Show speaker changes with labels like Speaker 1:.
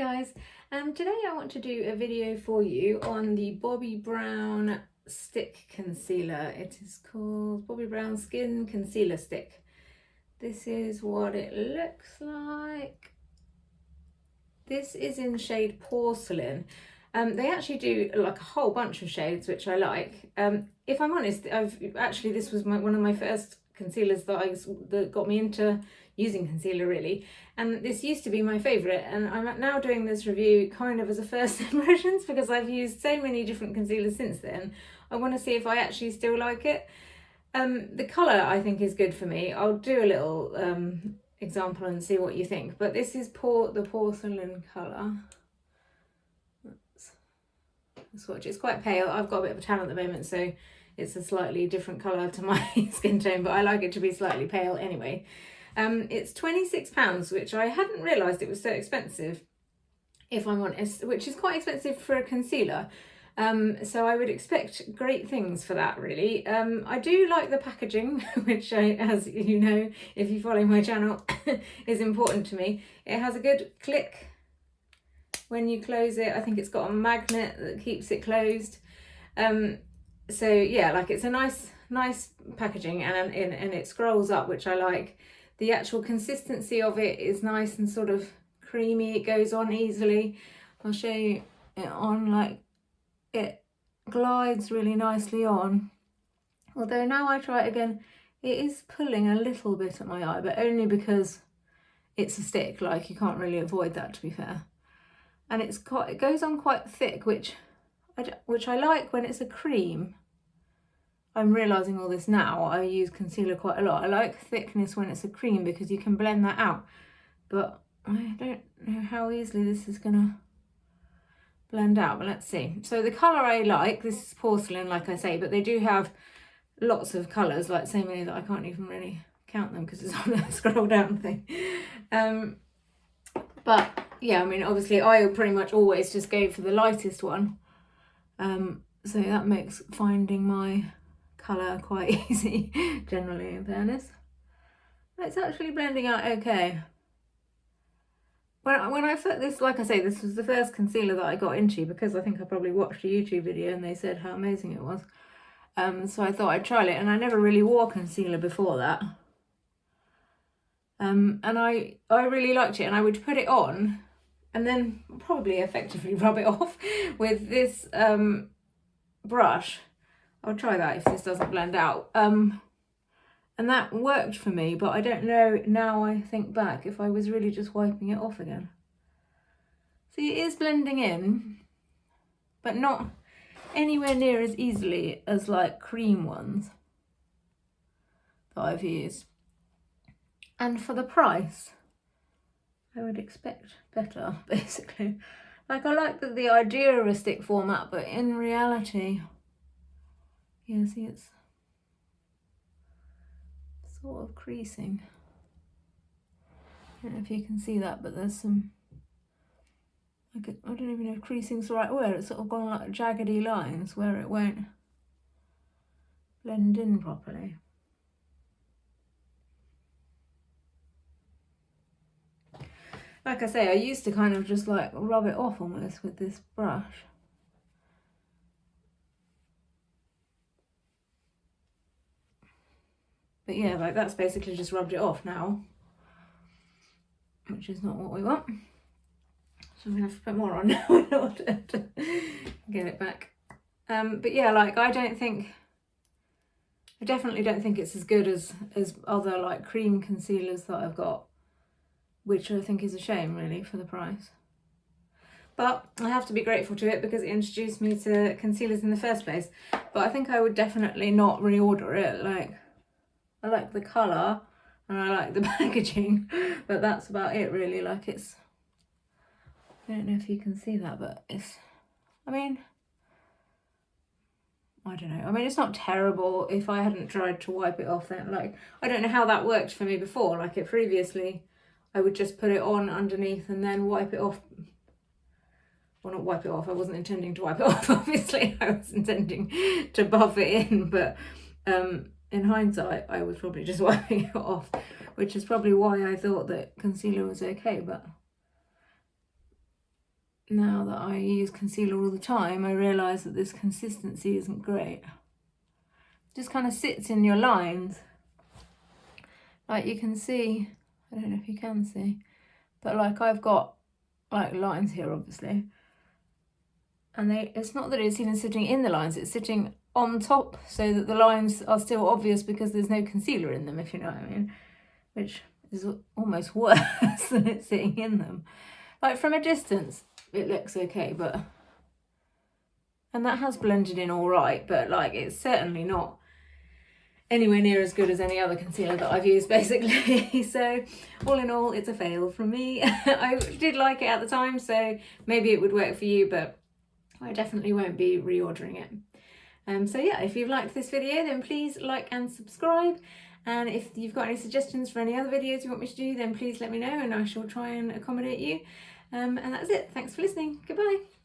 Speaker 1: guys, today I want to do a video for you on the Bobbi Brown Stick Concealer. It is called Bobbi Brown Skin Concealer Stick. This is what it looks like. This is in shade Porcelain. They actually do like a whole bunch of shades, which I like. If I'm honest, this was one of my first concealers that got me into using concealer really, and this used to be my favourite, and I'm now doing this review kind of as a first impressions because I've used so many different concealers since then. I want to see if I actually still like it. The colour I think is good for me. I'll do a little example and see what you think, but this is the porcelain colour. Swatch. It's quite pale. I've got a bit of a tan at the moment, so it's a slightly different colour to my skin tone, but I like it to be slightly pale anyway. It's £26, which I hadn't realised it was so expensive, if I'm honest, which is quite expensive for a concealer. So I would expect great things for that really. I do like the packaging, which as you know, if you follow my channel, is important to me. It has a good click when you close it. I think it's got a magnet that keeps it closed. So yeah, like it's a nice packaging, and it scrolls up, which I like. The actual consistency of it is nice and sort of creamy. It goes on easily. I'll show you it on, like it glides really nicely on. Although now I try it again, it is pulling a little bit at my eye, but only because it's a stick. Like you can't really avoid that, to be fair. And it goes on quite thick, which I like when it's a cream. I'm realising all this now. I use concealer quite a lot. I like thickness when it's a cream because you can blend that out. But I don't know how easily this is going to blend out, but let's see. So the colour I like, this is porcelain, like I say, but they do have lots of colours, like so many that I can't even really count them because it's on the scroll down thing. But yeah, I mean, obviously I pretty much always just go for the lightest one. So that makes finding my colour quite easy, generally, in fairness. It's actually blending out okay. When I put this, like I say, this was the first concealer that I got into because I think I probably watched a YouTube video and they said how amazing it was. So I thought I'd try it, and I never really wore concealer before that. And I really liked it, and I would put it on and then probably effectively rub it off with this brush. I'll try that if this doesn't blend out. And that worked for me, but I don't know now I think back if I was really just wiping it off again. See, it is blending in, but not anywhere near as easily as like cream ones that I've used. And for the price, I would expect better, basically. Like, I like the idea of a stick format, but in reality, yeah, see, it's sort of creasing. I don't know if you can see that, but there's some, like, I don't even know if creasing's the right word. It's sort of gone like jaggedy lines where it won't blend in properly. Like I say, I used to kind of just like rub it off almost with this brush. But yeah, like that's basically just rubbed it off now, which is not what we want. So I'm gonna have to put more on now in order to get it back. But yeah, like I definitely don't think it's as good as other like cream concealers that I've got, which I think is a shame really for the price. But I have to be grateful to it because it introduced me to concealers in the first place. But I think I would definitely not reorder it. Like, I like the colour and I like the packaging, but that's about it really. Like it's, I don't know if you can see that, but it's, I mean, I don't know. I mean, it's not terrible. If I hadn't tried to wipe it off then, like, I don't know how that worked for me before. Like it previously, I would just put it on underneath and then wipe it off. Well, not wipe it off. I wasn't intending to wipe it off, obviously. I was intending to buff it in, but in hindsight, I was probably just wiping it off, which is probably why I thought that concealer was okay, but now that I use concealer all the time, I realise that this consistency isn't great. Just kind of sits in your lines. Like you can see, I don't know if you can see, but like I've got like lines here obviously. And it's not that it's even sitting in the lines, it's sitting on top so that the lines are still obvious because there's no concealer in them, if you know what I mean. Which is almost worse than it sitting in them. Like from a distance, it looks okay, but... And that has blended in all right, but like it's certainly not anywhere near as good as any other concealer that I've used, basically. So all in all, it's a fail from me. I did like it at the time, so maybe it would work for you, but I definitely won't be reordering it. So yeah, if you've liked this video, then please like and subscribe. And if you've got any suggestions for any other videos you want me to do, then please let me know and I shall try and accommodate you. And that's it. Thanks for listening. Goodbye.